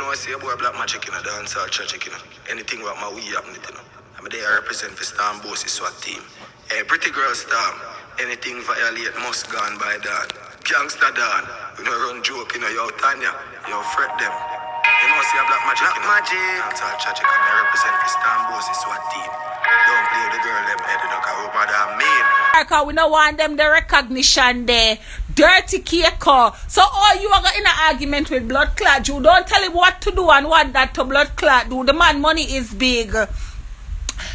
know I say a boy black magic in a dance or church, you know. Anything what my we happen, you know. I'm there I represent for Storm Bossy SWAT team. Hey, pretty girl Storm, anything violate must gone by Dan. Gangster Dan, you know run joke, you know, yo Tanya, yo fret them. You know see a black magic, you know. Dance or church, you know, I represent for Storm Bossy SWAT team. Don't play with the girl them head, you know, cause what I mean. Because we don't want them the recognition there. Dirty Keiko. So all you are in an argument with blood clot, you don't tell him what to do and what that to blood clot do. The man money is big.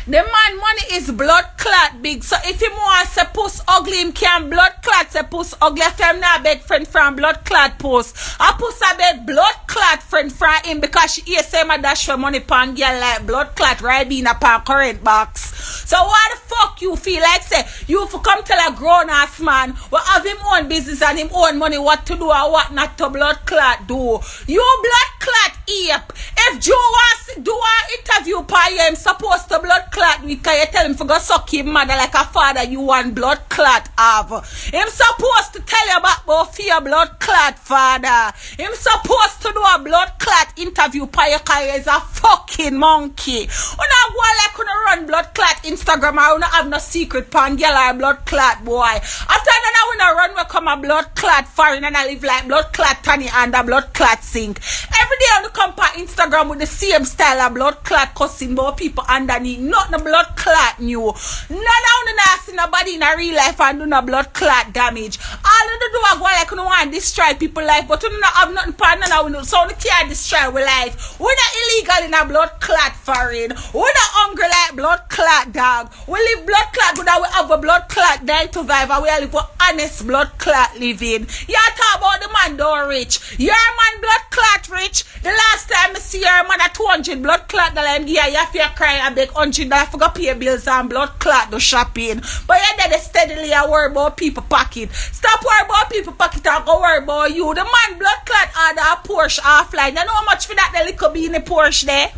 The man money is blood clot big. So if him wants to post ugly, him can blood clot say post ugly. If him not beg friend from blood clot post. I post a beg blood clot friend from him because she hear say my dash for money pan girl like blood clot right in a pan current box. So why the fuck you feel like say you for come tell a grown ass man will have him own business and him own money what to do or what not to blood clot do. You blood clot ape. If Joe wants to do an interview by you, him supposed to blood clot because you tell him for go suck him mother like a father you want blood clot have. Him supposed to tell you about both your blood clot father. Him supposed to do a blood clot interview by you because he's a fucking monkey. When I go like when I run blood clot Instagram, I don't have no secret pan girl or blood clot boy. After that when I run we come a blood clot foreign and I live like blood clot Tani and a blood clot sink. Every day I come on Instagram with the same style of blood clot cussing about people underneath. Not the blood clot new. None of not see nobody in a real life and do no blood clot damage. All of the do I go like you want to destroy people's life, but you don't have nothing for none. So you can't destroy our life. We're not illegal in a blood clot foreign. We're not hungry like blood clot dog. We live blood clot good and we have a blood clot 9 to 5 and we live for honest blood clot living. You talk about the man don't rich. Your man blood clot rich. The last time I see your man at 200 blood clot $, you have to cry and beg $100 for go pay bills and blood clot do shopping. But you then steadily worry about people pocket. Stop worry about people pocket and go worry about you. The man blood clot order a Porsche offline. You know how much for that the little be in the Porsche there?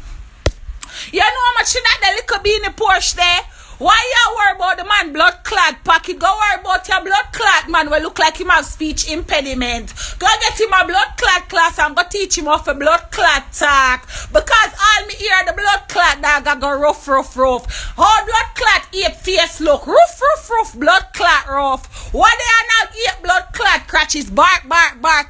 You know how much for that the little be in the Porsche there? Why you worry about the man blood clot pocket? Go worry about your blood clot man will look like him have speech impediment. Go get him a blood clot class and go teach him off a blood clot talk. Because all me hear the blood clot dog I go rough. How blood clot ape face look? Rough, blood clot rough. Why they are now ape blood clot crutches? Bark,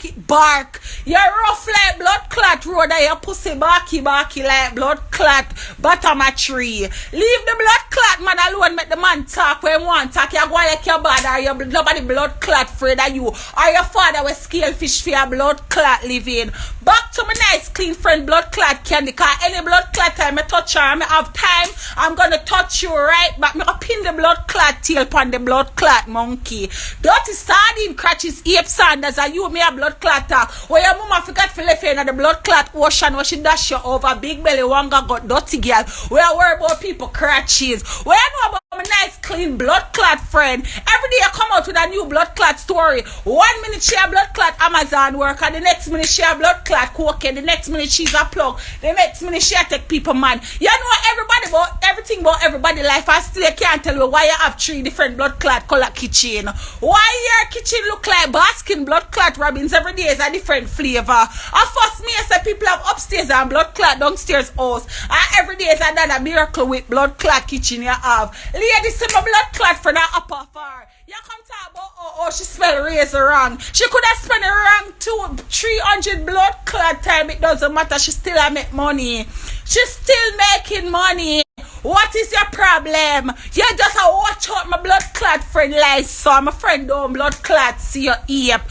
it bark. You rough like blood clot road and your pussy barky like blood clot bottom a tree. Leave the blood clot man alone, make the man talk when he want talk. You go like your bad or your nobody blood clot afraid of you. Or your father will scale fish for your blood clot living. Back to my nice clean friend blood clot candy. Cause any blood clot time I touch her, I have time, I'm gonna touch you right back. I'm gonna pin the blood clot tail upon the blood clot monkey. Dutty sardine crutches ape Saunders and you me a blood clot talk. Where your mama forgot to left you in the blood clot ocean where she dash you over big belly wanga got dirty girl. Where I worry about people crutches. Where I know about my nice clean blood clot friend. Every day I come out with a new blood clot story. 1 minute she a blood clot Amazon worker, the next minute she a blood clot cocaine, the next minute she's a plug, the next minute she a take people man. You know everybody about everything about everybody life. I still can't tell you why you have 3 different blood clot color kitchen. Why your kitchen look like basking blood clot Robbins every day is a different flavor. At first me I say people have upstairs and blood clot downstairs house. And every day is another miracle with blood clot kitchen you have. Lady see my blood clot for that upper far. You come talk about she spell razor wrong. She could have spent around 300 blood clot time. It doesn't matter. She still a make money. She's still making money. What is your problem? You just watch out my blood clot friend lies. So my friend don't blood clot see your ear.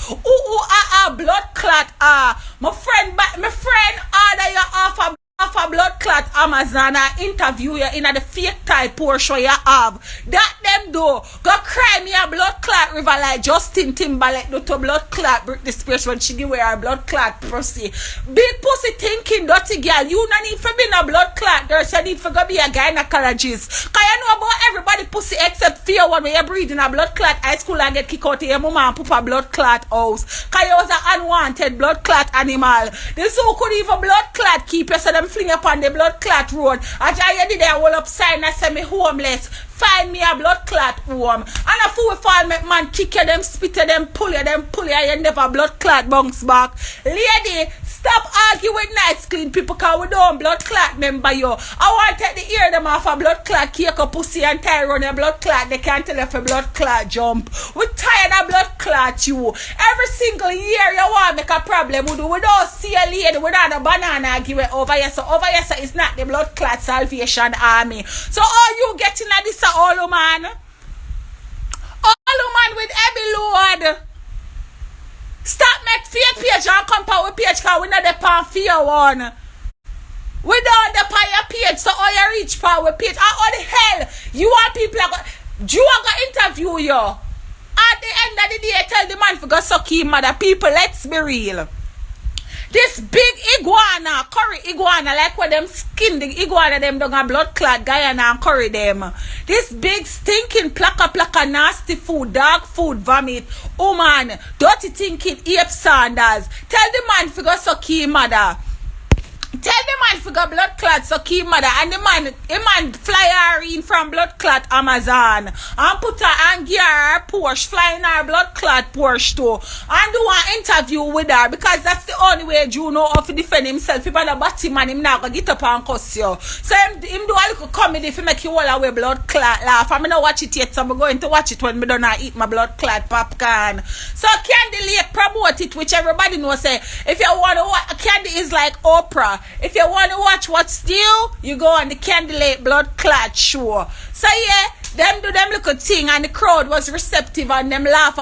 Blood clot my friend order you off a blood clot Amazon and interview you in the fake type Porsche you have. That them do. Go cry me a blood clot river like Justin Timberlake do to blood clot Britney Spears when she give her blood clot pussy. Big pussy thinking dirty girl. You don't need to be a blood clot nurse. You need to go be a gynecologist. Cause you know about everybody pussy except for your one where you breathe in a blood clot high school and get kicked out of your mama and put a blood clot house. Cause you was an unwanted blood clot animal. This who could even blood clot keep you so them fling upon the blood clot road. As I did a whole up sign and say me homeless. Find me a blood clot home. And a fool fall make man kick you, them spit you, them pull you, you never blood clot bounce back. Lady, Stop arguing with nice clean people because we don't blood clot member yo. I want to take the ear them off a blood clot, Keiko pussy and tie around your blood clot. They can't tell if a blood clot jump. We tired of blood clot you. Every single year you want to make a problem. We don't see a lady without a banana give it over here. So over here so it's not the blood clot Salvation Army. So all you getting at this all man. All man with every load. Stop make fake page and come power with page because we not the pan for your one. We don't the pan your page so all you reach power with page. And all the hell you want people you are going to interview you. At the end of the day tell the man for go suck him mother. People let's be real. This big iguana, curry iguana, like what them skin the iguana them don't have blood clot Guyana and curry them. This big stinking plaka nasty food, dog food, vomit, woman, dirty thinking ape Saunders. Tell the man for go suck him mother. Tell the man for go blood clot suck him mother and the man fly her in from blood clot Amazon and put her and gear her Porsche flying her blood clot Porsche too and do an interview with her because that's the only way you know how to defend himself. If I bat him and him now go get up and cuss you. So him do a little comedy if he make you all away blood clot laugh. I'm not watch it yet so I'm going to watch it when I don't eat my blood clot popcorn. So Candy Lake promote it which everybody knows say if you want to watch Candy is like Oprah. If you want to watch what's new, you go on the Candy Lake blood clot show. So yeah, them do them little thing and the crowd was receptive and them laugh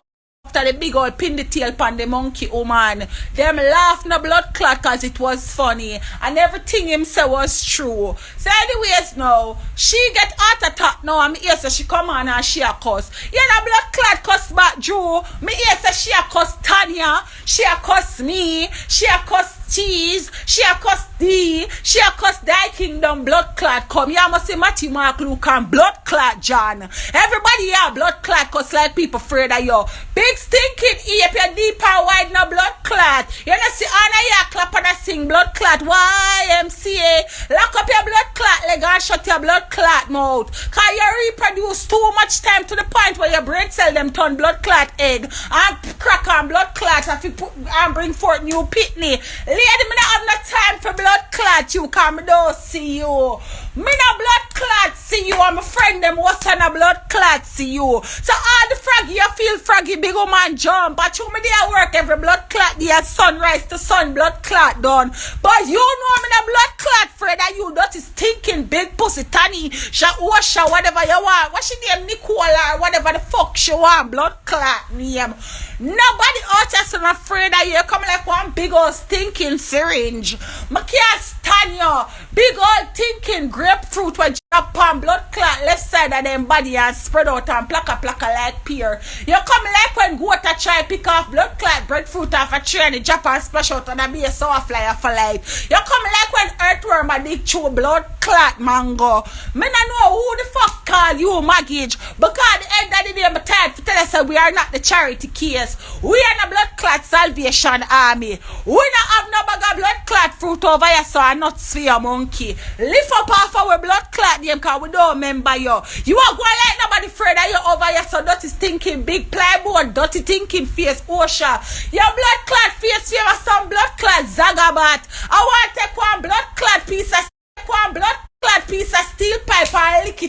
after the big old pin the tail pan the monkey woman. Them laugh no blood clot cause it was funny and everything him say was true. So anyways now, she get heart attack now and me hear say she come on and she a cuss. Yeah, the blood clot cuss back Drew. Me hear say she a cuss Tanya, she a cuss me, she a cuss Cheese, she a cuss D, she a cuss Thy Kingdom blood clot come. Yeah, must say Matthew, Mark, Luke and blood clot John. Everybody here blood clot cuss like people afraid of you. Big stinking ear, your deep and wide no blood clot. You know see Anna here clap and sing blood clot. YMCA, lock up your blood clot leg and shut your blood clot mouth. Cause you reproduce too much time to the point where your brain cell them turn blood clot egg and crack on blood clot and bring forth new pitney. Lady, me not have no time for blood clot you because me don't see you. Me no blood clot see you and my friend them was on a blood clot see you. So all the froggy you feel froggy big old man jump. But you me there work every blood clot there sunrise to sun blood clot done. But you know me no blood clot Fred and you dirty stinking big pussy Tanny Washa whatever you want. What's your name Nicola or whatever the fuck she want blood clot name. Nobody out there so afraid that you come like one big old stinking syringe. I can't stand you. Big old thinking grapefruit when drop on blood clot left side of them body and spread out and plaka like pear. You come like when goat a try pick off blood clot breadfruit off a tree and the drop and splash out and be a sour flyer for life. You come like when earthworm a dig through blood clot mango. Me no know who the fuck call you mortgage because at the end of the day I'm tired to tell us that we are not the charity case. We are the blood clot Salvation Army. We don't have no bag of blood clot fruit over here so I'm not sphere monkey. Lift up off our blood clot name because we don't remember you. You are going like nobody afraid of you over here so dirty stinking big plyboard, dirty thinking face Osha. Your blood clot face favor some blood clot Zagabat. I want to take one blood clot piece of steel pipe and lick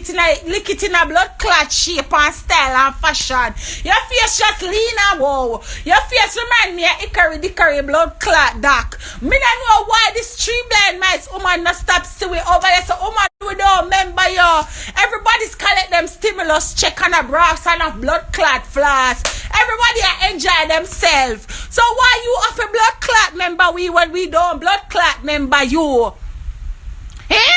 it in a blood clot shape and style and fashion. Your face just lean and wow. Your face remind me of Hickory blood clot doc. Me don't know why this streamline mice woman not stop still over here. So woman we don't remember you. Everybody's collect them stimulus check on a brass and a blood clot floss. Everybody enjoy themselves. So why you off a blood clot member we when we don't blood clot member you? Eh?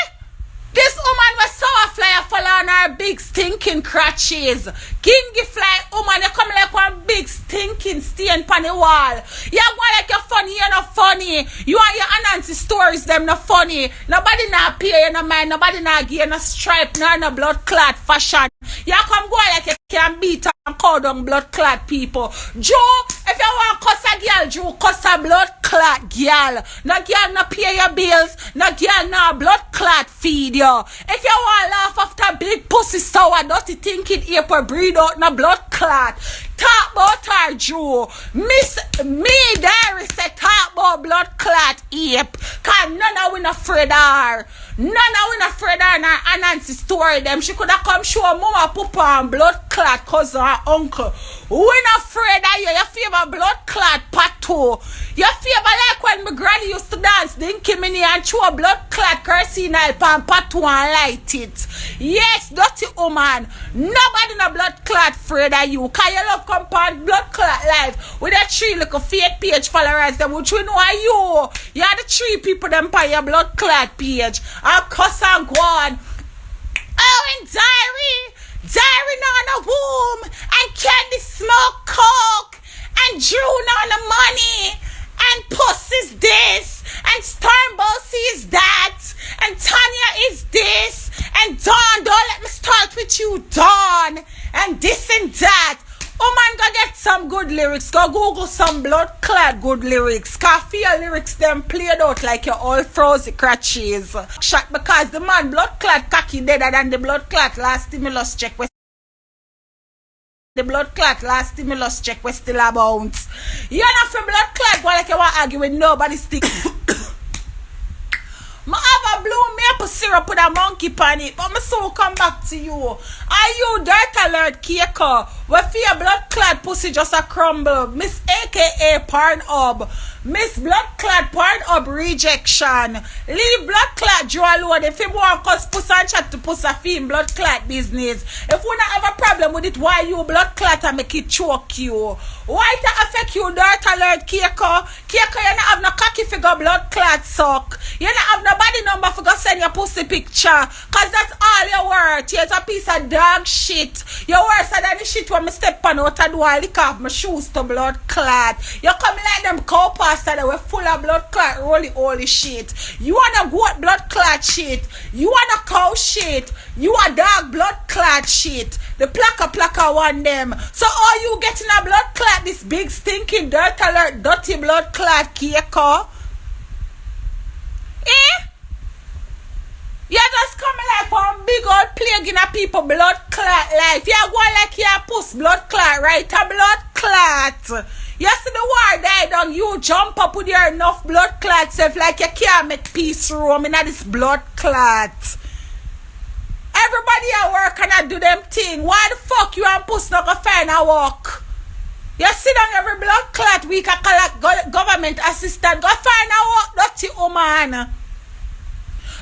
This woman was so a flyer fall on her big stinking crotches. Kingy fly woman, you come like one big stinking stain on the wall. You go like you're funny, you're not funny. You and your Anansi stories, them not funny. Nobody not pay you no mind, nobody not give you no stripe, nor no blood clot fashion. You come go like you can beat and call down blood clot people. Joe, if you want cuss a girl, Joe, cuss a blood clot girl. No girl no pay your bills. No girl no blood clot feed you. If you want laugh after big pussy sour, dirty thinking April breed out no blood clot. Talk about her, Joe. Miss me there say talk about blood clot ape. Cause none of we not afraid of her. None of we not afraid of her and Nancy story them. She could have come show mama, papa and blood clot cousin her uncle. We not afraid of you. You favor blood clot pato. You favor like when my granny used to dance Dinky Mini and show blood clot kerosene pan pato and light it. Yes, dirty woman. Nobody no blood clot afraid of you. Cause you love compound blood clot life with that 3 little fake page followers them which we know are you. You are the 3 people them by your blood clot page. I'll cuss and go on. Oh, and Diary on a womb, and Candy smoke coke, and June on the money, and Puss is this, and Stormbossy is that, and Tanya is this, and Dawn, don't let me start with you, Dawn, and this and that. Oh man, go get some good lyrics. Go Google some blood clad good lyrics. Cause your lyrics them played out like your all frozen crutches. Shot because the man blood clad cocky deader than the blood clot last stimulus check. The blood clot last stimulus check was still a bounce. You're not for blood clot, go like you want to argue with nobody stick. I have a blue maple syrup with a monkey pan it, but my soul come back to you. Are you dirt alert Keiko? Where for your blood clot pussy just a crumble? Miss AKA Pornhub. Miss blood clot Pornhub rejection. Leave blood clot draw alone. If you want cause puss and chat to puss a fee in blood clot business. If we not have a problem with it, why you blood clot and make it choke you? Why it affect you dirt alert Keiko? Keiko, you not have no cocky figure blood clot suck. You not have no body number for go send your pussy picture. Cause that's all you're worth. You're a piece of dog shit. You're worse than the shit when me step on out and do I lick off my shoes to blood clot. You come like them cow pasta that were full of blood clot holy shit. You want a goat blood clot shit. You want a cow shit. You a dog blood clot shit. The plaka one them. So all you getting a blood clot this big stinking dirt alert dirty blood clot Keiko? Eh? You just come like one big old plague in a people blood clot life. You go like you puss blood clot, right? A blood clot. You see the war die down, you jump up with your enough blood clot self like you can't make peace room in this blood clot. Everybody at work and I do them thing. Why the fuck you and puss not go find a work? You sit down every blood clot week and collect government assistant. Go find a work, dirty woman.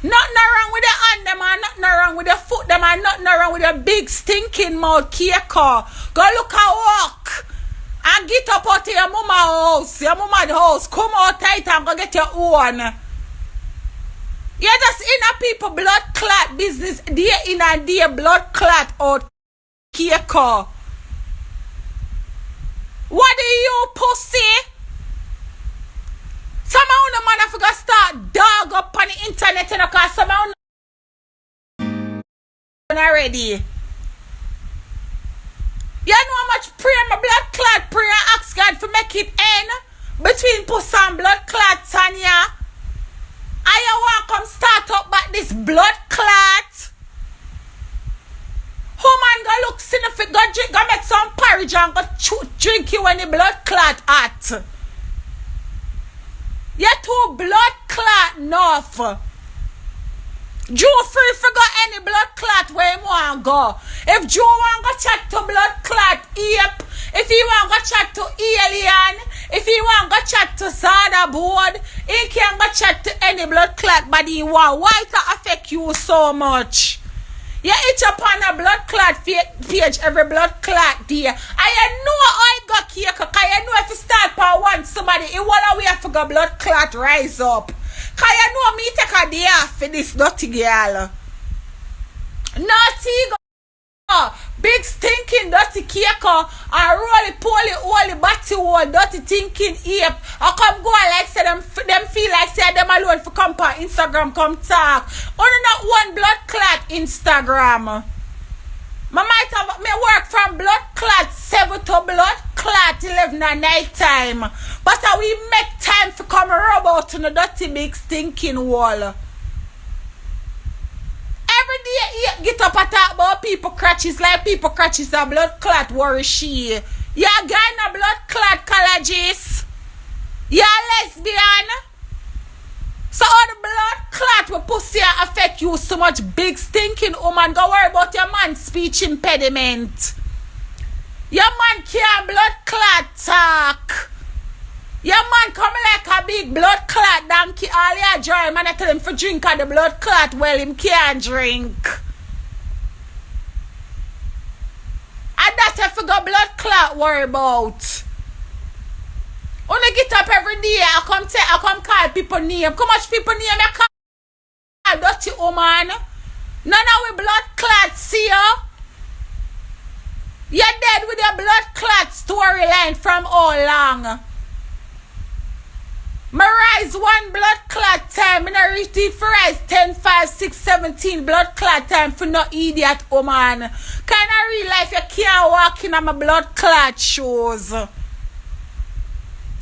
Nothing wrong with the hand them and nothing wrong with the foot them and nothing wrong with the big stinking mouth Keiko. Go look at work. And get up out of your mama house. Your mama's house. Come out tight and go get your own. You're just in a people blood clot business. Day in and day blood clot out Keiko. What do you pussy? Somehow the man have to start dog up on the internet and because somehow already. You know how much prayer my blood clot prayer ask God to make it end between puss and blood clot Tanya. And you want to come start up back this blood clot? Woman go look significant, go drink, go make some porridge and go drink you when the blood clot hot. You too blood clot enough. Joe free for go any blood clot where you want go. If Joe want go chat to blood clot ape, if he want go chat to alien, if he want go chat to soda board, he can go chat to any blood clot body you want. Why it affect you so much? You itch upon a blood clot page every blood clot day. I know I got Keiko, cause you know if you start for one somebody, it wanna we have to go blood clot rise up. Cause you know me take a day off for this dirty girl. Naughty go. Big stinking dirty Keiko and roly poly holy batty wall dirty thinking ape. I come go like say them feel like say them alone for come on Instagram come talk. Only not one blood clot Instagram. I might have me work from blood clot 7 to blood clot 11 at night time. But we make time to come rub out on the dirty big stinking wall. Every day you get up and talk about people crutches like people crutches a blood clot worry she. You're a guy in a blood clot colleges. You're a lesbian. So all the blood clot will pussy affect you so much big stinking woman. Go worry about your man's speech impediment. Your man can't blood clot talk. Your man come like a big blood clot donkey. All you dry man I tell him for drink of the blood clot. Well him can't drink. And that's if you got blood clot worry about. When I get up every day, I come call people name. How much people name I call dirty woman? None of we blood clot see you. You're dead with your blood clot storyline from all long. My rise 1 blood clot time. I reach it for rise 10, 5, 6, 17 blood clot time for no idiot woman. Kind of real life you can't walk in on my blood clot shoes.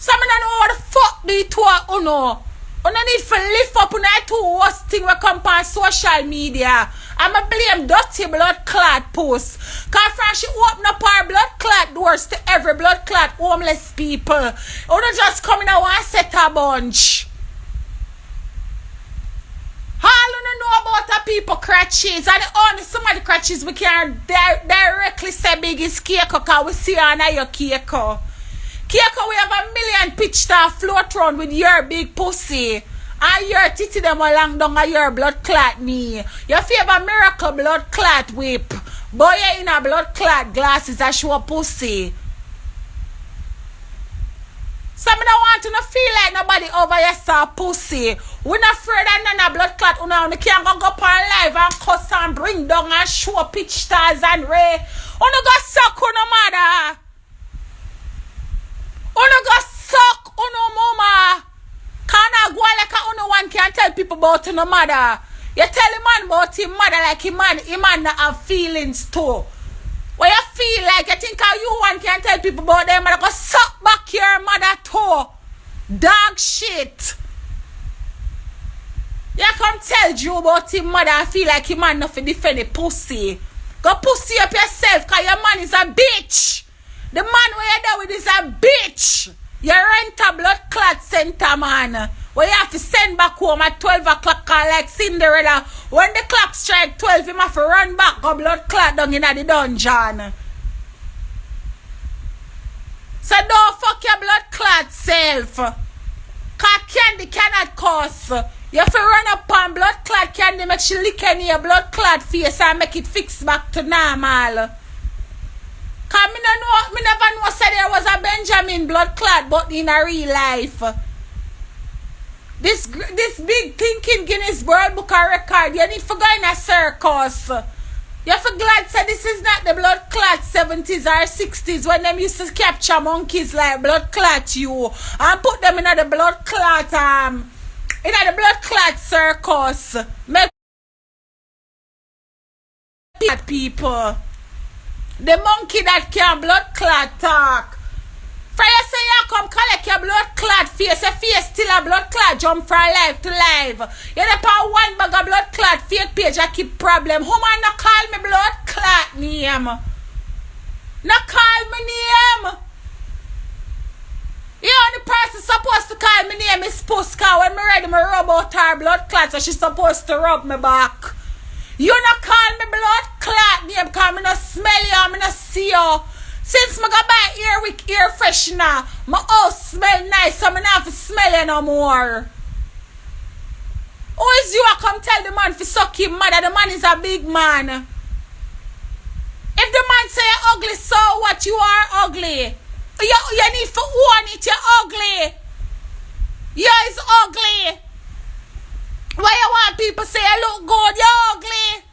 So I don't know what the fuck do you two uno. Uno need to lift up on that two worst thing we come on social media. I'ma blame dirty blood clot post. Cause from she open up her blood clot doors to every blood clot homeless people. Uno just come in and one set a bunch. All you know about the people crutches and only some of the crutches we can directly say big is Keiko cause we see her on your Keiko. Keiko, we have a million pitch that float around with your big pussy. And your titty them along down on your blood clot knee. You feel a miracle blood clot whip. Boy, you in a blood clot glasses and show pussy. So I don't want to feel like nobody over here saw pussy. We're not afraid of none of blood clot. You can't go up on live and cuss and bring down and show pitch stars and ray. You go suck on no mother. You go suck on no mama. Can't go like a one can tell people about no mother. You tell a man about his mother like him man not have feelings too. What you feel like, you think how you one can tell people about them mother, go suck back your mother too. Dog shit. You come tell you about his mother and feel like him man not for defend the pussy. Go pussy up yourself cause your man is a bitch. The man where you there with is a bitch. You rent a blood clot center, man. Where you have to send back home at 12 o'clock like Cinderella. When the clock strike 12, you have to run back go blood clot down in the dungeon. So don't fuck your blood clot self. Cause candy cannot cause. You have to run up on blood clot candy, make she lick in your blood clot face and make it fix back to normal. Cause me never know said there was a Benjamin blood clot but in a real life. This big thinking Guinness World Book of Record, you need to go in a circus. You have to glad say this is not the blood clot 70s or 60s when them used to capture monkeys like blood clot you and put them in the blood clot in the blood clot circus. Make people. The monkey that can blood clot talk. For you say you come collect your blood clot face, your face still a blood clot jump from life to life. You dey on one bag of blood clot fake page I keep problem. Who man no call me blood clot name? No call me name. You only person supposed to call me name is Puska. When me ready me rub out her blood clot so she supposed to rub me back. You no call me blood clot name because me no smell you, me no see you. Since me go buy air freshener, my house smell nice so me not have to smell you no more. Who is you a come tell the man to suck him mother? The man is a big man. If the man say you're ugly, so what? You are ugly. You need to own it, you're ugly. You is ugly. Why you want people say you look good? You're ugly.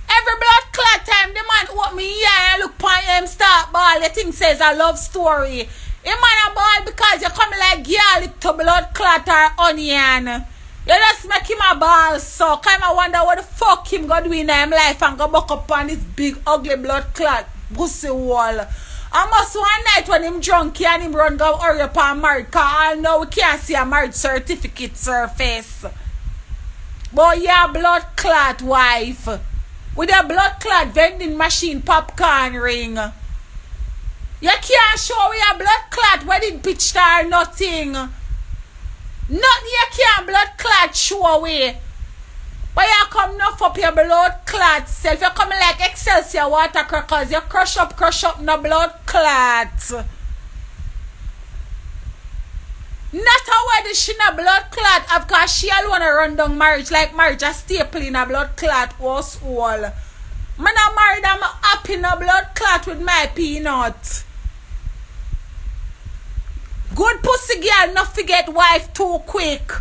Every blood clot time the man open me here and look upon him start ball. The thing says a love story. A man a ball because you come like girl to blood clot or onion. You just make him a ball so kind of wonder what the fuck him gonna do in his life and go back up on this big ugly blood clot pussy wall. Almost one night when him drunk and him run go hurry up and married, cause I know we can't see a marriage certificate surface. But your blood clot wife with a blood clot vending machine popcorn ring. You can't show we a blood clot wedding picture or nothing. Nothing you can't blood clot show away. But you come enough up your blood clot self. You come like Excelsior water crackers. You crush up no blood clot. Not a way she no blood clot of cause she alone a run down marriage like marriage a staple in a blood clot was all. Man a married I'm up in a blood clot with my peanut. Good pussy girl not forget wife too quick.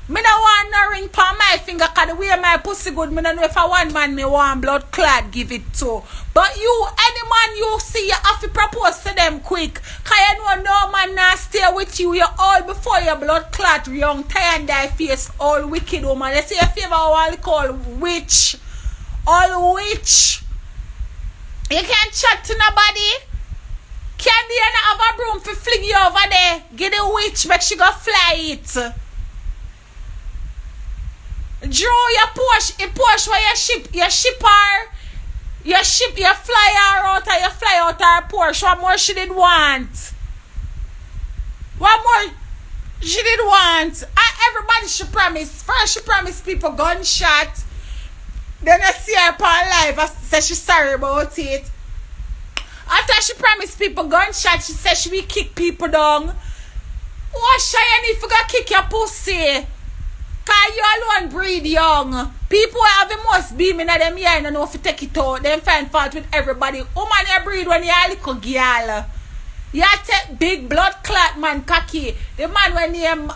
Me no want no ring for my finger cause the way my pussy good, me no know if I want man me want blood clot give it to. But you, any man you see, you have to propose to them quick. Cause you know no man not stay with you. You all before your blood clot young, tie and die face, all wicked woman. Let's say a favor all call witch. All witch. You can't chat to nobody. Candy and have a broom for fling you over there. Get the witch, make she go fly it. Drew your Porsche where you ship her. You fly her out or you fly out her Porsche. What more she did want? What more she did want? Everybody she promised. First she promised people gunshot. Then I see her upon live. I said she's sorry about it. After she promised people gunshot, she said she will kick people down. What shy you need for go kick your pussy? Cause you alone breed young. People have the most beam in them ear and don't know if you take it out. Them find fault with everybody. Woman you breed when you a little girl. You take big blood clot man cocky. The man when name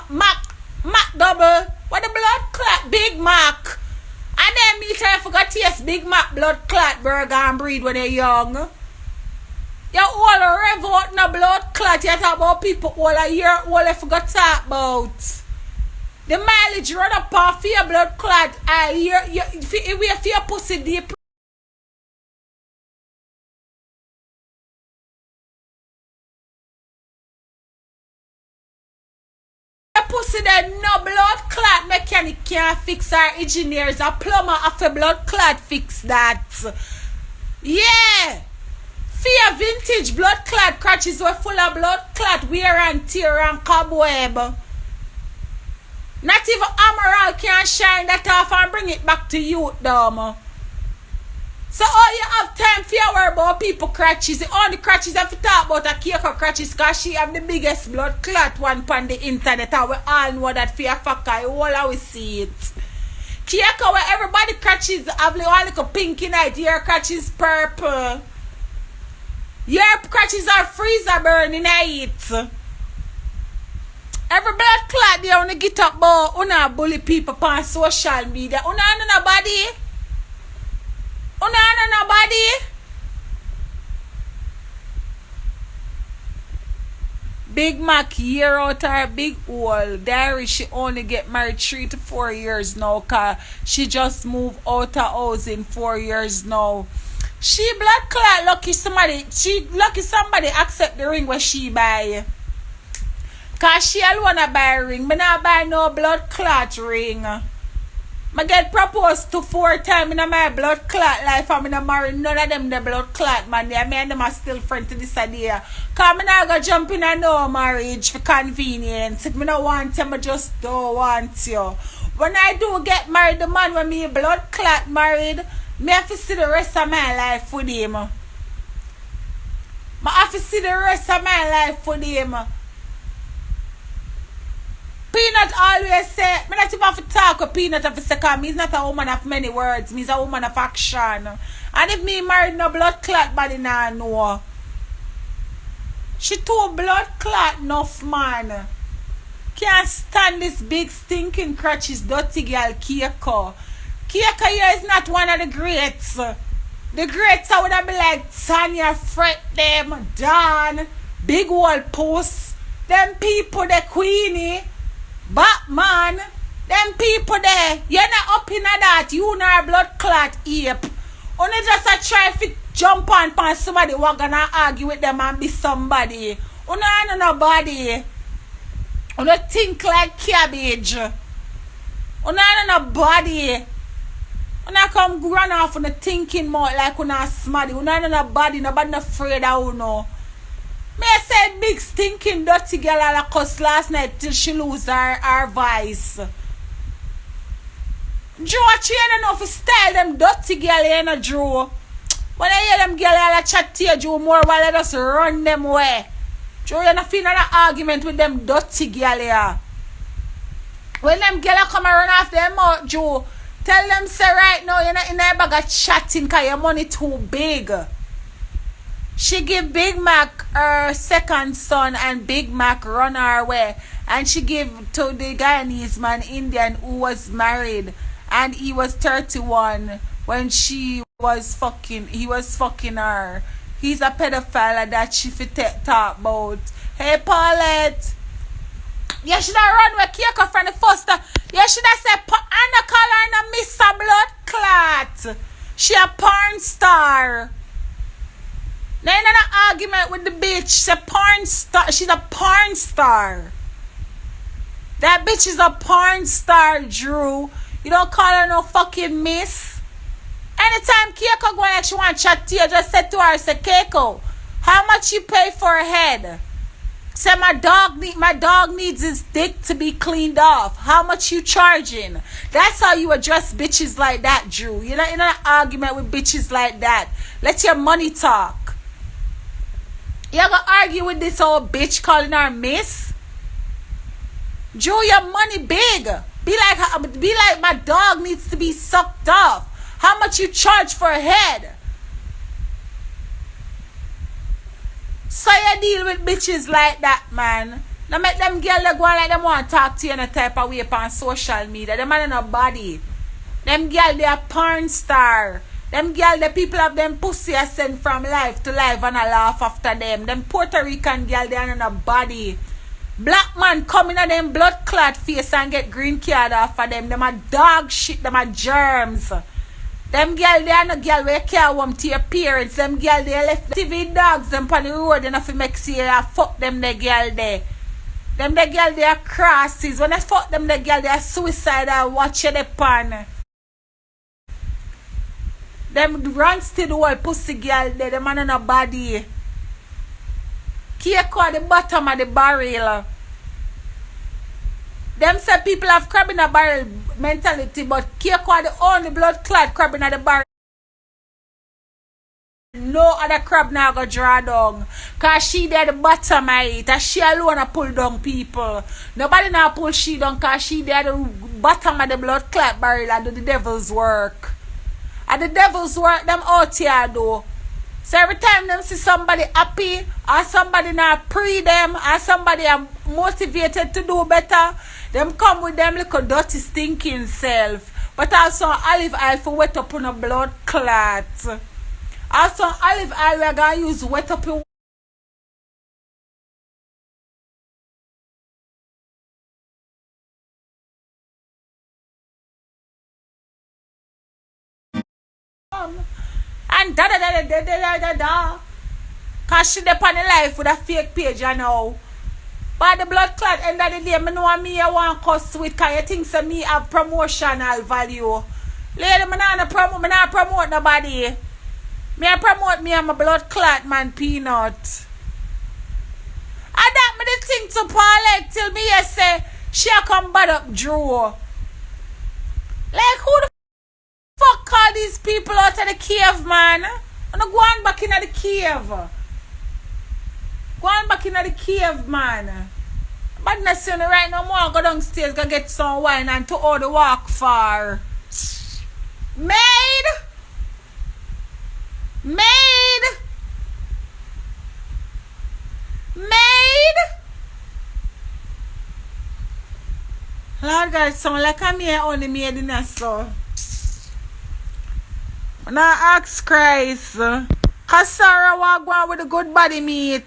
Mac double. What the blood clot Big Mac. And then me try forgot taste Big Mac blood clot burger and breed when you're young. You all rev out no blood clot. You talk about people all a year all you forgot talk about. The mileage run up off your blood clot. If your pussy deep. Your pussy that no blood clot mechanic can't fix our engineers. A plumber after blood clot fix that. Yeah. For vintage blood clot crutches were full of blood clot wear and tear and cobweb. Not even Amaral can shine that off and bring it back to you, dumb. So all you have time for your worry about people crutches. The only crutches have to talk about a Keiko crutches because she have the biggest blood clot one on the internet and we all know that for your fucker. You all always see it. Keiko where everybody crutches have all little pink in it. Your crutches purple. Your crutches are freezer burning it. Every blood clot they wanna get up about una bully people on social media. Una nobody. Una nobody. Big Mac year out her big hole. Diary she only get married 3 to 4 years now cause she just moved out her house in 4 years now. She blood clot lucky somebody accept the ring where she buy. Cause she alone a buy a ring. Me not buy no blood clot ring. I get proposed to 4 times in my blood clot life and I not marry none of them the blood clot man. Me and them are still friends to this idea. Cause I not go jump in a no marriage for convenience. If I don't want you, I just don't want you. When I do get married, the man when me blood clot married, me have to see the rest of my life with him. I have to see the rest of my life with him. Peanut always say, I not even have to talk with Peanut of a second. He's not a woman of many words. He's a woman of action. And if me married no blood clot body nah know. She too blood clot enough man. Can't stand this big stinking crutches dirty girl Keiko. Keiko here is not one of the greats. The greats I would have been like Tanya, Fret them, Dawn, Big Wall Puss, them people the Queenie. But man, them people there, you're not up in that. You know blood clot ape. Only just a try to jump on somebody who gonna argue with them and be somebody. You know nobody. You don't think like cabbage. You know nobody. You not come run off on the thinking more like you not smarty. You know nobody not afraid of you know. Me said big stinking dirty girl all cuss last night till she lose her voice. Drew, you ain't enough to style them dirty girl, you know, Drew. When I hear them girl all chat to you, Drew, more while I just run them way. Drew, you not feel no argument with them dirty girl here. When them girl come and run off them out, Drew, tell them say right now you're not in a bag of chatting because your money too big. She give Big Mac her second son and Big Mac run her way. And she give to the Guyanese man Indian who was married. And he was 31 when he was fucking her. He's a pedophile that she fit talk about. Hey Paulette. You should have run with Keiko from the first time. You should have said Anna call her and Miss a blood clot. She a porn star. Now in an argument with the bitch. She's a porn star. She's a porn star. That bitch is a porn star, Drew. You don't call her no fucking miss. Anytime Keiko go like she want to chat to you, just say to her, say, Keiko, how much you pay for her head? Say my dog needs his dick to be cleaned off. How much you charging? That's how you address bitches like that, Drew. You're not in an argument with bitches like that. Let your money talk. You're gonna argue with this old bitch calling her miss? Drew, your money big. Be like my dog needs to be sucked off. How much you charge for a head? So you deal with bitches like that, man. Now make them girls go on like them want to talk to you in a type of way on social media. Them man in a body. Them girls they a porn star. Them girls the people of them pussy are sent from life to life and a laugh after them. Them Puerto Rican girls they are in a body. Black man coming at them blood clot face and get green card off of them. Them a dog shit, them a germs. Them girl they are no girl where you care home to your parents. Them girl they left TV dogs them on the road enough to make sure you fuck them the girl there. Them the girl they are crosses. When I fuck them the girl they are suicidal. Watch you the pan. Them runs to the whole pussy girl there. Them man on a body. Keiko at the bottom of the barrel. Them say people have crab in a barrel mentality, but Keiko are the only blood clot crab in the barrel. No other crab now go draw down. Cause she there the bottom of it. And she alone a pull down people. Nobody now pull she down cause she there the bottom of the blood clot barrel and do the devil's work. And the devil's work them out here though. So every time them see somebody happy or somebody not pre them or somebody are motivated to do better, them come with them little dirty stinking self. But also olive oil for wet up on a blood clot. Also olive oil we're gonna use wet up in and da. Cause she depend on life with a fake page you know. But the blood clot end of the day, I know me I want cuss with cause you think so me have promotional value. Lady, I not promote nobody. Me I promote me and my blood clot man peanut. And that me the thing to Paulette till me you say she a come bad up Drew. Like who the fuck call these people out of the cave, man? I'm not going back into the cave. Going back into the cave, man. But not saying right no more. Go downstairs, go get some wine and to all the walk far. Maid! Maid! Maid! Lord God, sound like I'm here only maid in a so. When I ask Christ, cause Sarah walk on with the good body meat.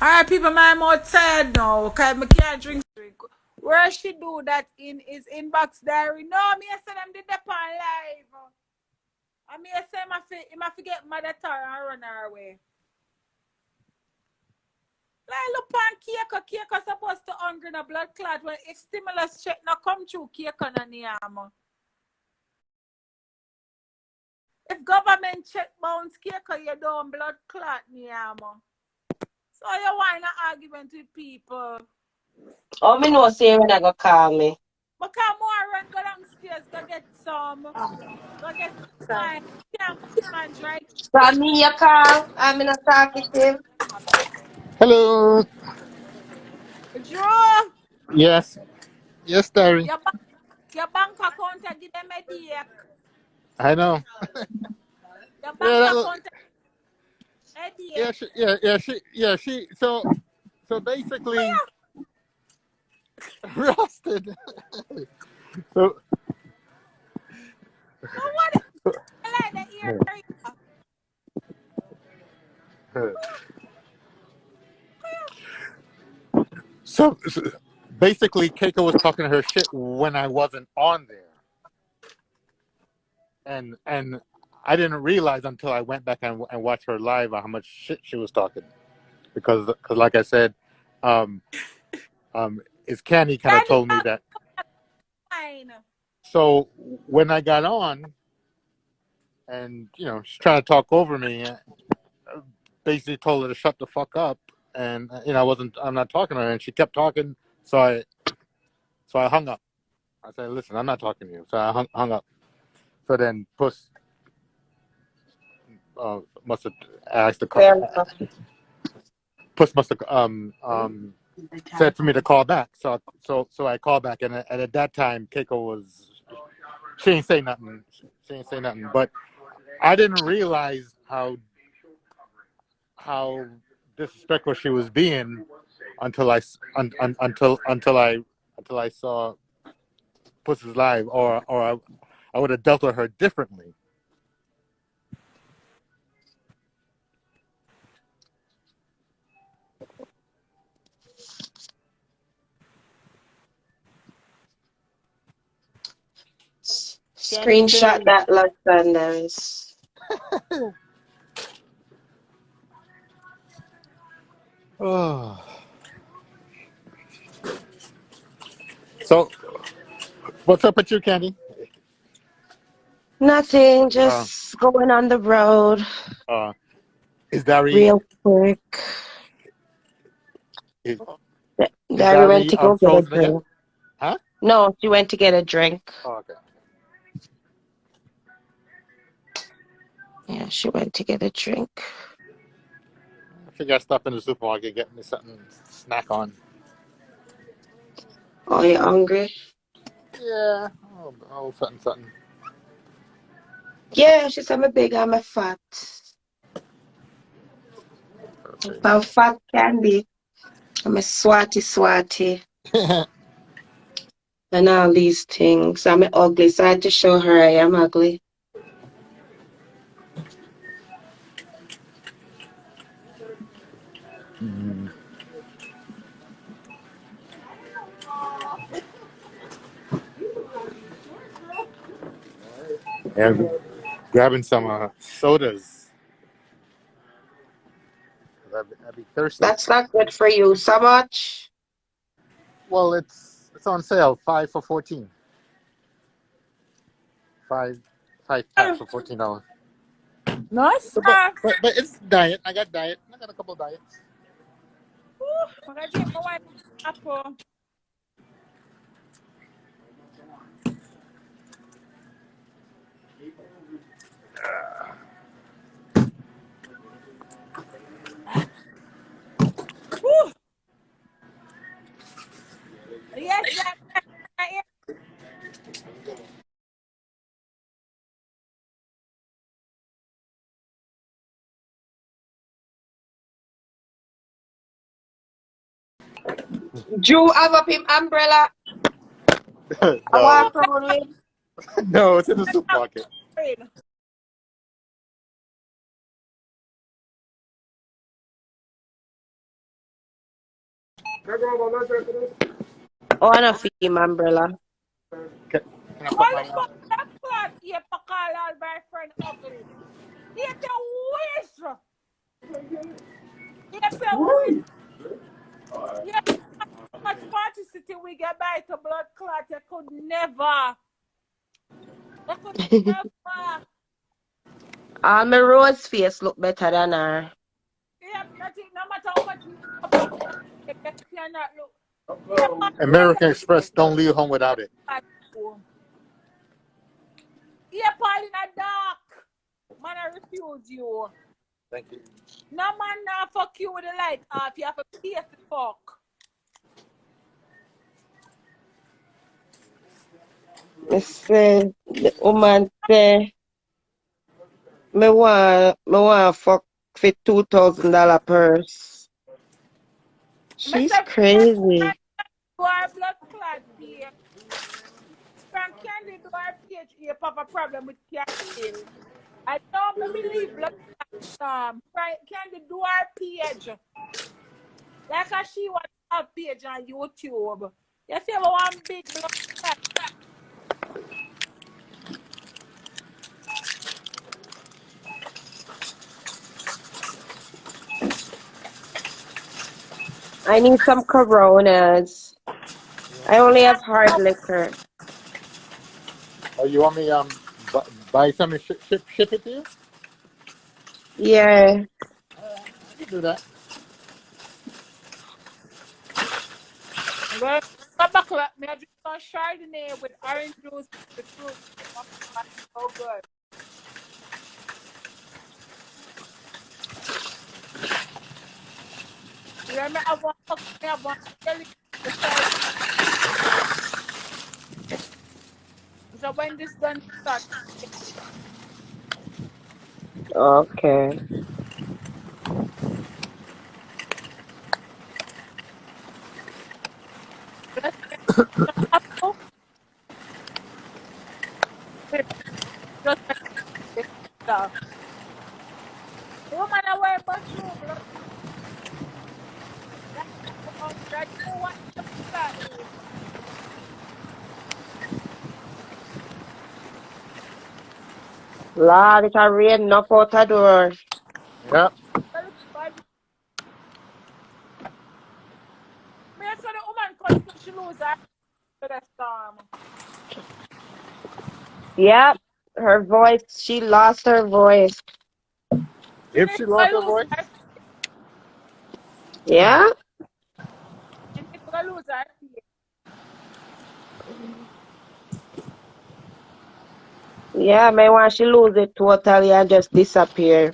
Alright, people, I'm outside now. Okay, I can't drink. Where she do that in is inbox diary. No, me I said them did that on live. I me I say him I forget mother tar and run her away. Like look on Keiko. Keiko supposed to hungry in a blood clot when if stimulus check not come through Keiko na niyama. If government check bounce Keiko you don't blood clot niyama. So you want an argument with people. Oh, me know say when I go call me. But come on, run go downstairs, go get some. Go get some wine. Can't man dry. From me you call, I'm in a talkative. Hello. Drew, Yes. Yes, Terry. your bank account give them a headache. I know. Your Yeah. bank account headache. Yeah. She. So basically, roasted. So. So what I like the area? So basically, Keiko was talking her shit when I wasn't on there, and I didn't realize until I went back and watched her live how much shit she was talking because like I said, um is Candy kind of Candy told me that. fine. So when I got on, and she's trying to talk over me, basically told her to shut the fuck up, and I'm not talking to her, and she kept talking, so I hung up. I said, listen, I'm not talking to you, so I hung up. So then Puss must have asked the Fair enough. Puss must have said for me to call back, so I called back, and at that time Keiko she ain't say nothing, but I didn't realize how disrespectful she was being until I saw Puss's live, or I would have dealt with her differently. Screenshot that last Saunders. Oh. So, what's up with you, Candy? Nothing, just going on the road. Is Dari real quick. is Dari went to go get a frozen drink. again? Huh? No, she went to get a drink. Oh, okay. Yeah, she went to get a drink. I figure I stop in the supermarket, get me something to snack on. Oh, you hungry? Yeah. Oh, something. Yeah, she said I'm big, I'm a fat. Okay. I'm fat candy. I'm a swatty. And all these things. I'm ugly, so I had to show her I am ugly. Mm. And grabbing some sodas. I'd be thirsty. That's not good for you so much. Well, it's on sale, 5 for $14. Five packs for $14. Nice. But it's diet. I got diet. I got a couple of diets. I'm gonna drink my white apple. Woo. Yes, yeah. Drew have up him umbrella. I No, walk around with. no, it's in the supermarket. Oh, I don't feel my umbrella. Can I put What my the fuck that clock here for call all my friend ugly? Here the wish. Here the wish. Here much party city we get by to blood clot. You could never. You could never. My rose face look better than her. Yep, nothing, no matter how much you blood clot, you cannot look. Yeah, man, American Express? Don't leave home without it. yeah, Paul in a dark. Man, I refuse you. Thank you. No man, now fuck you with the light off. You have to pay to fuck. Me say the woman say me want fuck for $2,000 purse. She's Myself, crazy. do our blood clot here. From Candy do our PhD, have a problem with Candy. I don't believe blood Candy do our page. Like a she was a page on YouTube. You see one big blood clot. I need some Coronas. I only have hard liquor. Oh, you want me buy some and ship it to you? Yeah. I can do that. I'm going to go back up. Me I drink some Chardonnay with orange juice with fruit. So good. Yeah, me have one jelly beside. So when this done start, Okay. let's get some apple. Just like this stuff. The woman I wear mushroom. Look, that you know what that is. Lord, it a rain up out the door. Yeah. Well, me saw the woman come to she lose her to the storm. Yep. Her voice, she lost her voice. She If need she lost to her lose voice. her. Yeah? She need to lose her. Yeah, may want she lose it totally and just disappear.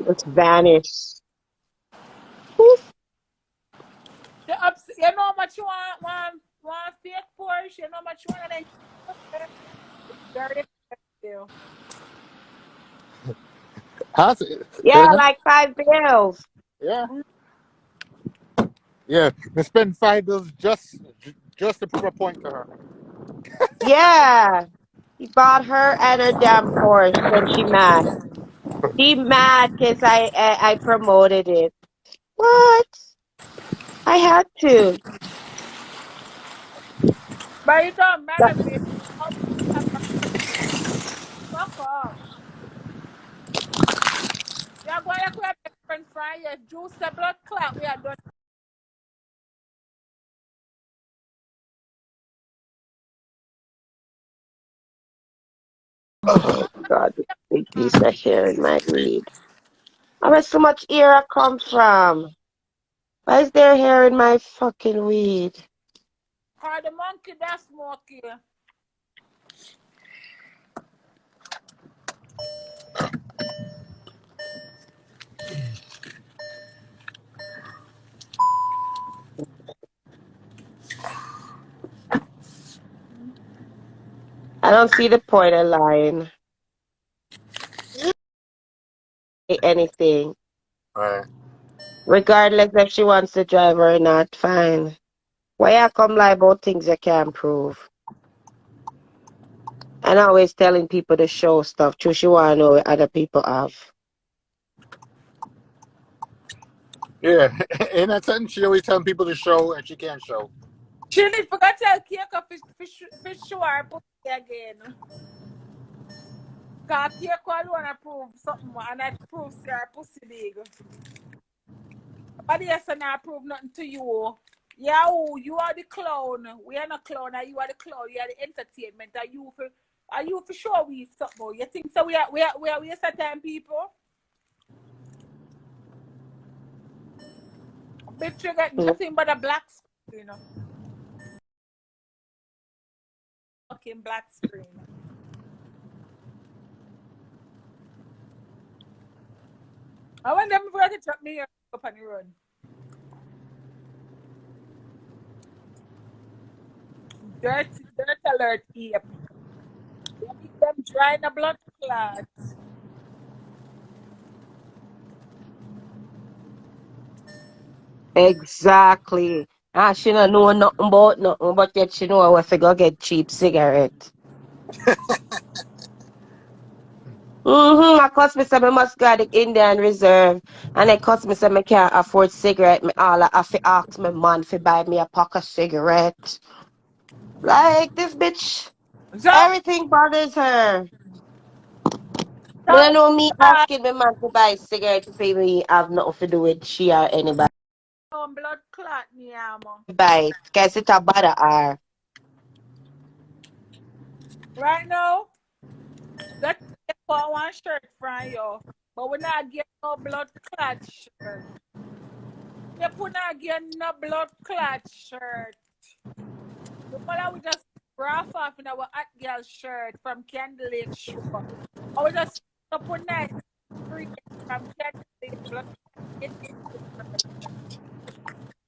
Just vanish. Poof. The ups, you know how much you want fake Porsche. You know how much you want and then it's very expensive. Huh? Say Yeah, again? like $5 bills. Yeah. Yeah. We spend $5 just to prove a point to her. Yeah. He bought her and her damn Porsche and she mad. She mad because I promoted it. What? I had to. But it don't But matter, babe. Fuck off. You're going to have a friend fry your juice the blood clot. We are done. oh God, this big piece of hair in my weed. Where so much hair I come from? Why is there hair in my fucking weed? Or the monkey that smoke you. I don't see the point of lying. Anything. Right. Regardless if she wants to drive or not, fine. Why I come lie about things you can't prove? And always telling people to show stuff. True, she wanna know what other people have. Yeah, in that sentence, she always telling people to show and she can't show. She need forgot to tell Keiko for sure pussy again. Cause Keiko alone approve something and that proves her pussy big. But yes, and I prove nothing to you. Yeah, oh, you are the clown. We are not clown. You are the clown. You are the entertainment. Are you for sure we something? You think so? We are waste of time, people. Bitch, you get nothing but a black screen. Fucking black screen. I want them to drop me up on the run. Dirt alert, yep. You make them dry in the blood clot. Exactly. Ah, she don't know nothing about nothing, but yet she know where to go get cheap cigarette. I cost me some I must go to the Indian Reserve and it cost me some I can't afford cigarette. Me all I have to ask my man to buy me a pack of cigarette. Like this bitch, Jump, everything bothers her. Me don't jump, know me asking my man to buy cigarette to pay me have nothing to do with she or anybody blood clot, me, amo. buy it. Cause it a bother her. Right now, that for one shirt from you, but we not get no blood clot shirt. You put not get no blood clot shirt. The one we just rough off in our hot girl shirt from Candy Lake Shore. Or we just up on night free from Candy Lake blood clot.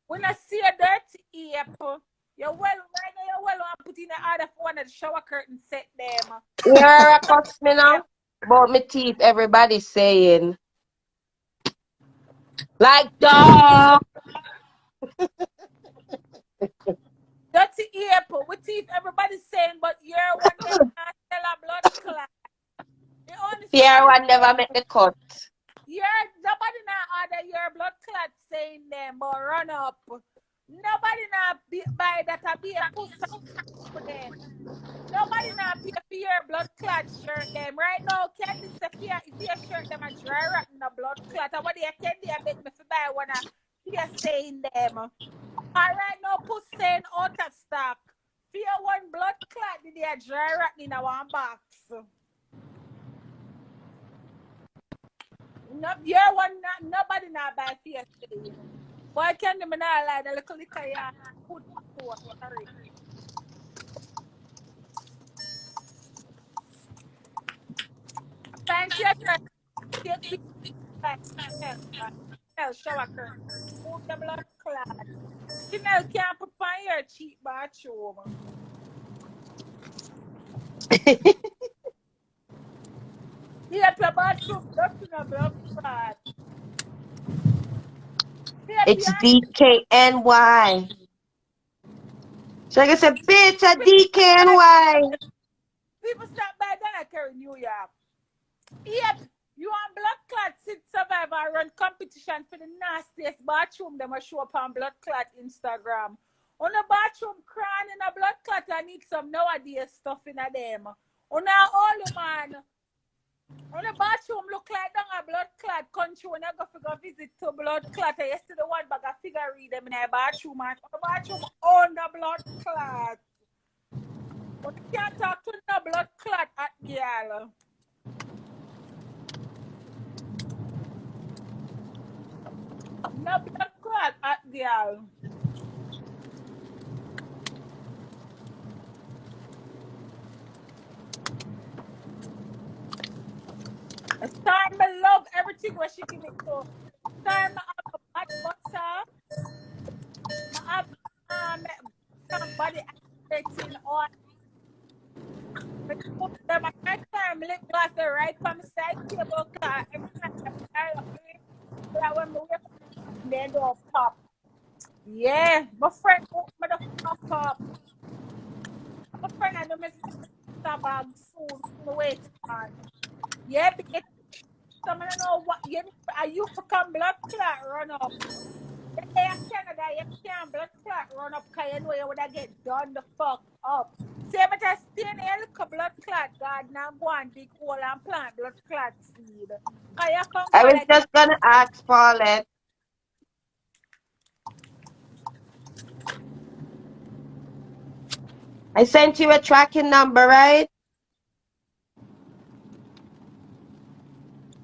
When I see a dirty apple, you're well right now, you're well on put in the order for one of the shower curtain set them. You're a cuss me now about me teeth. Everybody saying like dog. Dirty apple with teeth, everybody's saying, but you're one day not sell a blood clot. The only Fear somebody one never make the cut. you're nobody now order your blood clot saying them, but run up. Nobody now buy that a be a pussy for them. Nobody now pay for your blood clot shirt them. Right now, Candy say if your shirt them a dry rot in the blood clot. And what they Candy I beg me to buy one of fear saying them. Alright now pussy saying out of stock. Fear one blood clot did they a dry rot in our box. No, your one nobody now buy fear saying. Boy Candy me not lie the little liquor ya put for sorry. Fancy your take big Chanel shower curtain. Move the blood clot. Chanel can't put on your cheap bathroom. Here your bathroom dirty in a blood clot. Here It's your DKNY. So I said, bitch, a people DKNY. stop by Dana Carey, New York. Yep, you want blood clot sit survivor run competition for the nastiest bathroom them a show up on blood clot Instagram. On the bathroom crying in a blood clot I need some nowadays stuff in a them. On a all man. On the bathroom look like down a blood clot country when I go for go visit to blood clot. I yesterday one bag of figure read them in a bathroom and the bathroom on the blood clot. But you can't talk to no blood clot at girl. No blood clot at girl. It's time I love everything what she give me to. Time I have a bad butter. I have some body activating on. But put them at right time lip gloss the right from the side table cloth. Every time I up me. So that when we wake up then don't pop. Yeah, my friend woke me the fuck up. My friend I know me bag soon. Me wait on. Yeah, bitch. I don't know what you are you for come blood clot run up. They Canada, you can't blood clot run up because you know you would have get done the fuck up. See, but I stay in here, look a blood clot, God, now go and dig hole and plant blood clot seed. Because you can't go I was like just gonna ask Paulette. I sent you a tracking number, right?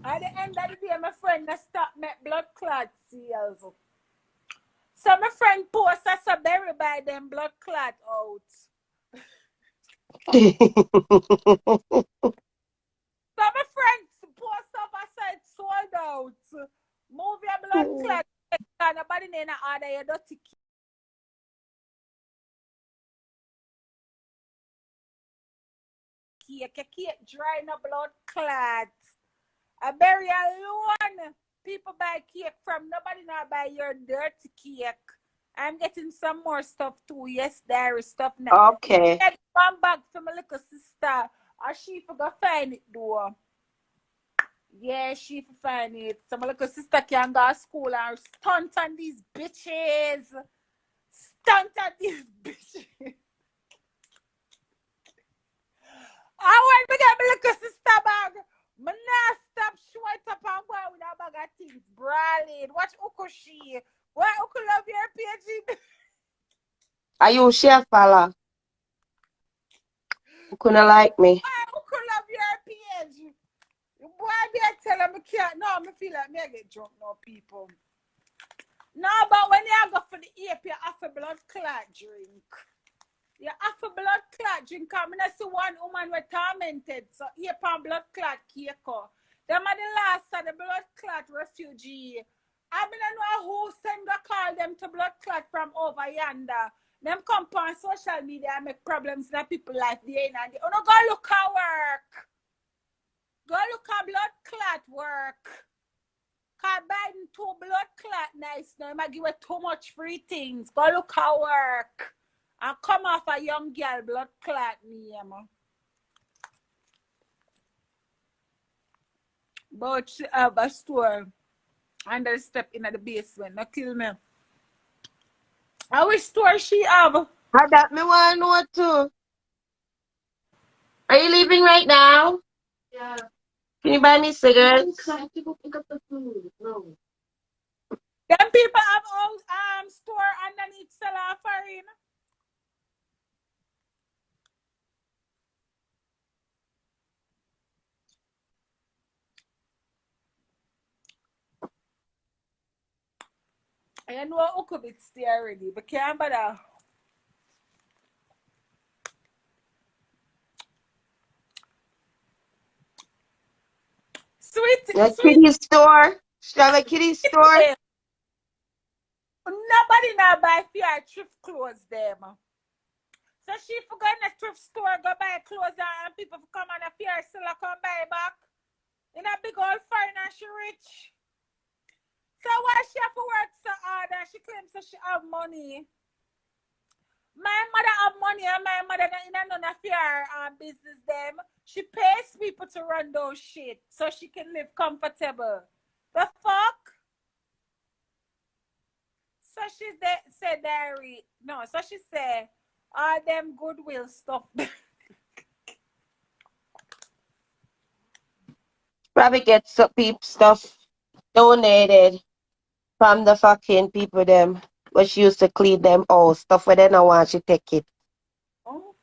at the end of the day, my friend that stop make blood clot seals. So my friend post us a bury by them blood clot out. So my friend post up I said sold out. Move your blood clot. Nobody in the order you dirty cake. You can't dry no blood clot. A bury alone. People buy cake from nobody not buy your dirty cake. I'm getting some more stuff too. Yes, there is stuff now. Okay. Get one bag for my little sister. Or she forgot find it though. Yeah, she for find it. So my little sister can go to school and stunt on these bitches. Stunt on these bitches. I want to get my little sister bag. Me not stop showing up and go with a bag of things. Brawling. Watch Uko she. Why Uko love your page? Are you chef, fella? Who couldn't like me? Why Uko love your page? Why be I tell him I can't? No, I feel like me I get drunk now, people. No, but when you go for the ape, you have a blood clot drink. You have a blood clot drink. I mean, I see one woman was tormented. So ape and blood clot Keiko. Them are the last of the blood clot refugee. I mean, I know who send a call them to blood clot from over yonder. Them come on social media and make problems in people's life. They ain't and they. Oh, no, go look at work. Go look at blood clot work. Cause Biden too blood clot nice now. I give it too much free things. Go look at work. And come off a young girl blood clot name. But she have a store under the step in the basement. Not kill me. I which store she have? How that me want to know too. Are you leaving right now? Yeah. Can you buy me cigarettes? I have to go pick up the food. No. Them people have all store underneath Salah Farin. I know who could be stay already, but can't bother. The Sweet. kitty store. Should I have a kitty store? Nobody now buy fear thrift clothes them. So she forgot in a thrift store, go buy clothes and people come on a fear still come buy back. In a big old foreign and she rich. So why she have to work so hard and she claims that she have money? My mother have money and my mother in none of fear business them. She pays people to run those shit so she can live comfortable. The fuck? So she said diary. No, so she said all them goodwill stuff. Probably get some peep stuff donated from the fucking people them. But she used to clean them all. Stuff where they don't want she take it. Oh.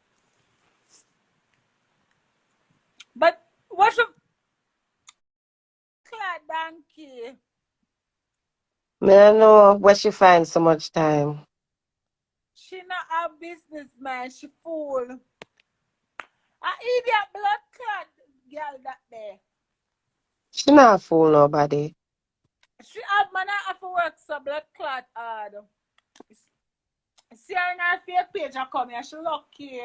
But what's a clad donkey? I don't know where she finds so much time. She not a businessman, she fool. I idiot blood clot girl that there. She not fool nobody. She have man I have to work so blood clot hard. See her in her fake page I come here, she lucky.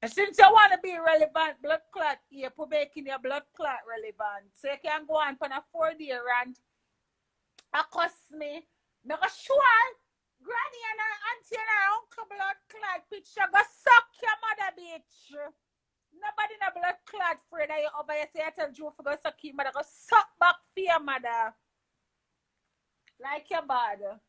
And since you want to be relevant, blood clot here, put making your blood clot relevant. So you can go on for a 4-day rant. Accost me. Make sure granny and her auntie and her uncle blood clot picture go suck your mother bitch. Nobody in a blood clot friend that you over here say I tell Joe for go suck him, mother go suck back for your mother. Like your bad.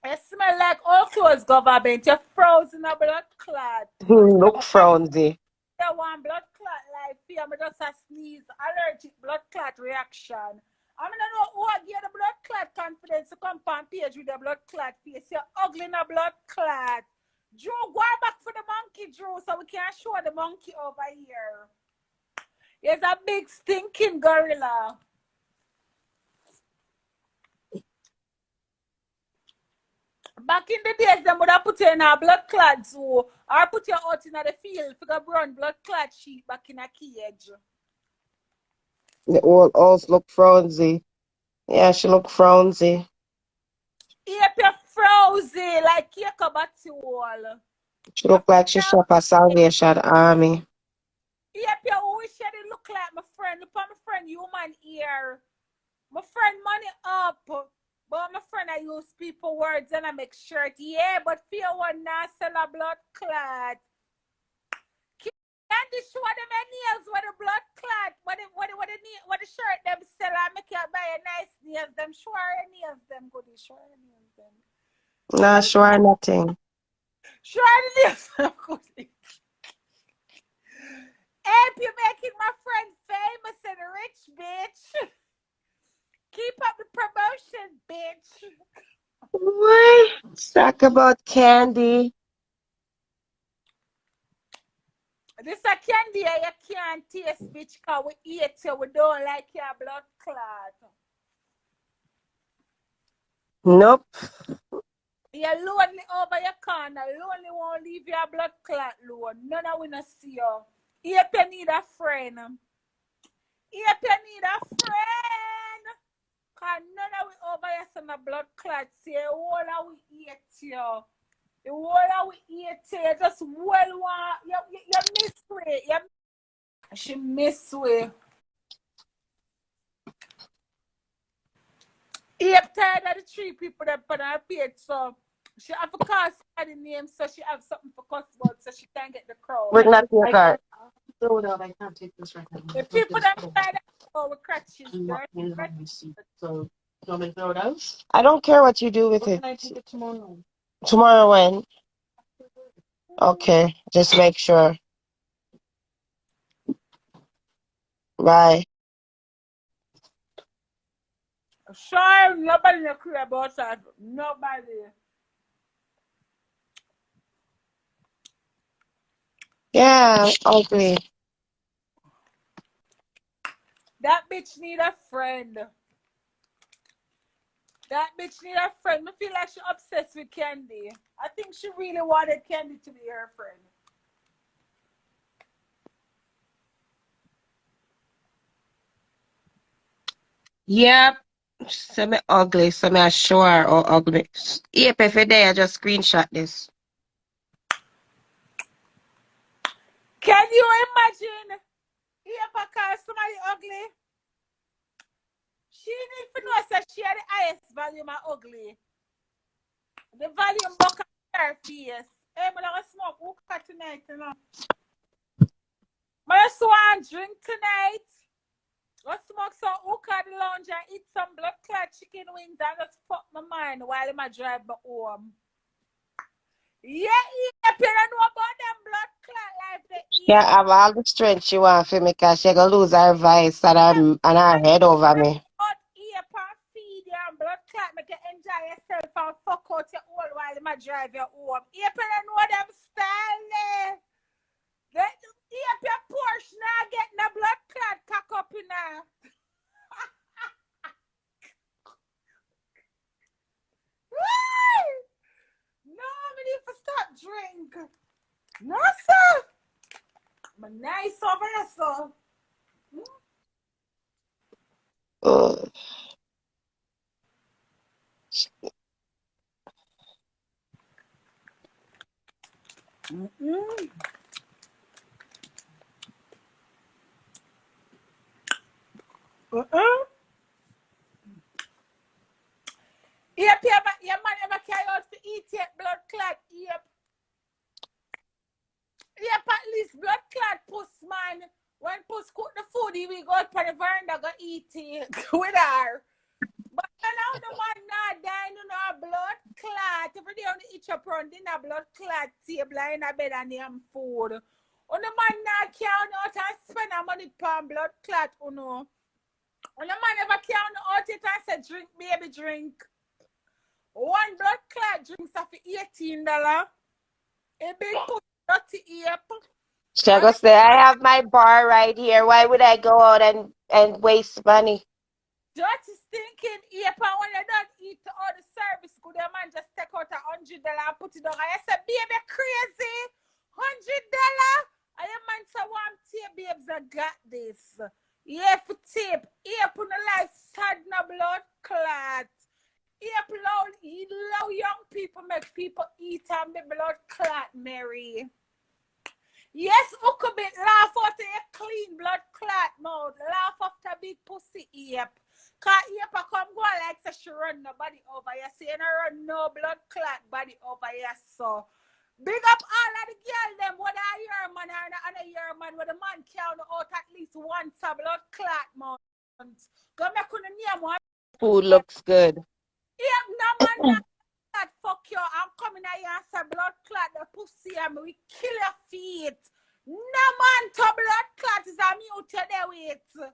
You smell like all clothes government. You're frozen a blood clot. Look frownsy. You want blood clot like fear, me just a sneeze, allergic blood clot reaction. I mean, I know who get the blood clot confidence to come on page with the blood clot face. You're ugly in a blood clot. Drew, go back for the monkey, Drew, so we can show the monkey over here. Here's a big stinking gorilla. Back in the days, they would have put you in a blood clot zoo or put you out in the field for the brown blood clot sheep back in a cage. The old house look frownsy. Yeah, she look frownsy. Yep, you're frozen like Keiko batty wall. She look like she shop a Salvation Army. Yep, you wish you didn't look like my friend. Look at my friend human ear. My friend money up. But my friend I use people words and I make shirt. Yeah, but fear one now sell a blood clot. Candy show them my nails with the blood clot. What the shirt them sell, I make you buy a nice nails. Them sure nails them good. Sure nails them. Nah, sure nothing. Sure nails them good. Help you making my friend famous and rich, bitch. Keep up the promotion, bitch. What? Talk about candy. This a candy you can't taste, bitch, because we eat you. We don't like your blood clot. Nope. You're lonely over your corner. Lonely won't leave your blood clot alone. None of we not see you. If you need a friend. If you need a friend. Because none of we over here some blood clot. See, all of we eat you. The whole of we eat you. Just well want. You miss me. She miss me. Yep, tired of the three people that put her page, so she have to call somebody name so she have something for cuss word so she can get the crowd. Bring that to your car. Throw it out. I can't take this right now. The people that tired of with crutches, So, you want me to throw it out? I don't care what you do with Or it. can I take it tomorrow? Tomorrow when? Okay, just make sure. Bye. Sure, nobody no care about that. Nobody. Yeah, ugly. That bitch need a friend. That bitch need a friend. I feel like she obsessed with Candy. I think she really wanted Candy to be her friend. Yep. So me ugly, so me sure or ugly. Yep, if you're there, just screenshot this. Can you imagine if I call somebody ugly? She need to know that she had the highest volume of ugly. The volume buck her face. Hey, I'm gonna smoke hookah tonight, you know. I just want to drink tonight. Let's smoke some hookah at the lounge and eat some blood clot chicken wings and just fuck my mind while I drive back home. Yeah, if you don't know about them blood clot life, they eat. Yeah, I have all the strength she want for me because she gonna lose her voice and her head over me. Feed you and blood clot, make you enjoy yourself and fuck out your whole while I drive you home. If you don't know them style, if your Porsche now getting a blood clot cock up in there. No, I need to stop drink. No, sir. I'm nice over here, sir. Mm-mm. Yep, your man ever carry out to eat yet blood clot. Yep. foodie, we go for the veranda, go eat it with her. But now the man not dying, you know, blood clot. Every day on the each up run, dinner blood clot table in a bed and them food. On the man not count out and spend a money on blood clot, you know. On the man never count out it and say drink, baby, drink. One blood clot drinks for $18. A big put dirty ear. Chago say, I have my bar right here. Why would I go out and waste money? Dirty stinking ear. When you don't eat all the service, good the man just take out $100 and put it down. I said, baby, crazy. $100. I am man so one tip, babes, I got this. Yeah, for tip. Ear put the life sad no blood clot. Ear low young people make people eat and be blood clot, Mary. Yes, who could be laugh after a clean blood clot mouth. Laugh after big pussy ear. Cause ear come go like say she run nobody over here. See, and run no blood clot body over here. So big up all of the girl them, whether I hear man or another year man, where the man count out at least once a blood clot month. Go make on the name one. Food looks good. Yep, no man that fuck you. I'm coming out here and say blood clot the pussy and we kill your feet. No man to blood clot is a mute today with.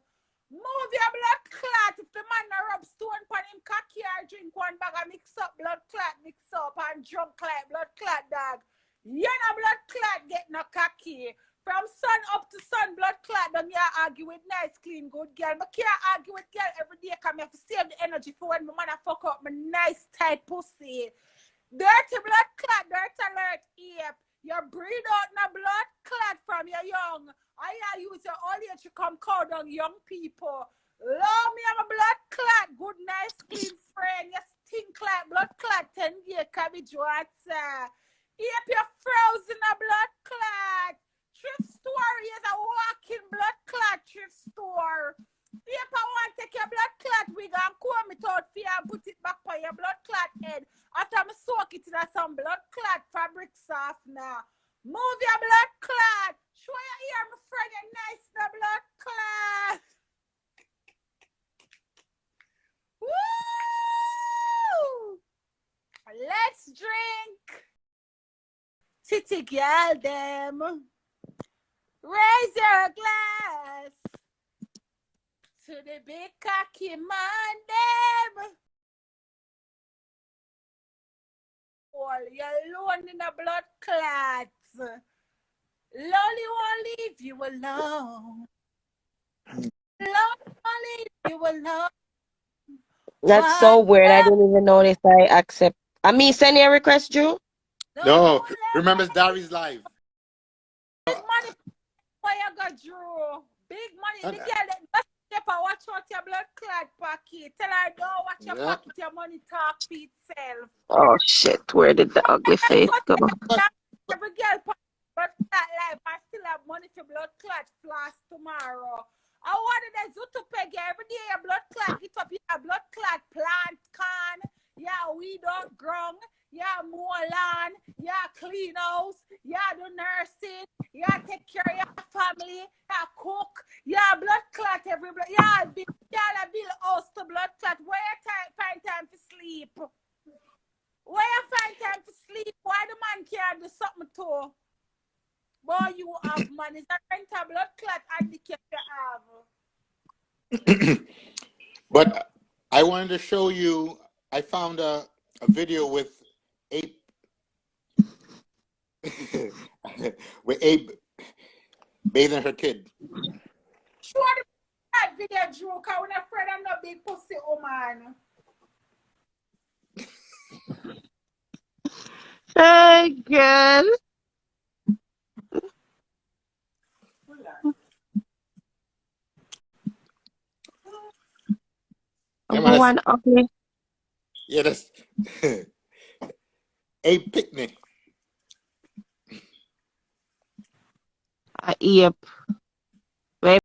Move your blood clot. If the man rub stone pan him cocky or drink one bag and mix up blood clot, mix up and drunk like blood clot dog. You know blood clot get no cocky. From sun up to sun, blood clot don't you argue with nice, clean, good girl. I can't argue with girl every day because I have to save the energy for when my man fuck up my nice, tight pussy. Dirty blood clot, dirt alert, yep. You breed out no blood clot from your young. I use your all age to come call down young people. Love me, I'm a blood clot, good, nice, clean friend. You stink like blood clot, 10-year cabbage water. Yep, you're frozen a blood clot. Thrift store is a walking blood clot thrift store. If I want to take your blood clot wig and comb it out for you and put it back on your blood clot head. After I soak it in some blood clot fabric softener. Move your blood clot. Show your ear, my friend, you're nice the blood clot. Woo! Let's drink. Titty girl them. Raise your glass to the big cocky man them. All you're alone in the blood clots. Lolly won't leave you alone. Lolly won't leave you alone. That's so weird. I didn't even notice I accept. I mean, send your request, Drew. No, remember it's Dari's live. Big money for you go, Drew. Big money. The girl that watch out your blood clot pocket. Tell her don't watch your pocket, your money talk for itself. Oh shit, where did the ugly face go? Every girl blood clot life, I still have money for blood clot floss tomorrow. I wanted a to peg every day your blood clot get up, your blood clot plant can, yeah, we don't grung, yeah, mow lawn, yeah, clean house, yeah, do nursing, yeah, take care of your family, yeah, cook, yeah, blood clot every blood, yeah, build house to blood clot. Where you find time to sleep? Where you find time to sleep? Why the man can't do something to? Boy, you have money. It's a rental blood clot handicap you have. But I wanted to show you, I found a video with Abe with Abe bathing her kid. Sure, that video, Drew, because when I'm afraid I'm not big pussy woman. Hey, girl. Yeah, One ugly. Yeah, that's a picnic. Yep.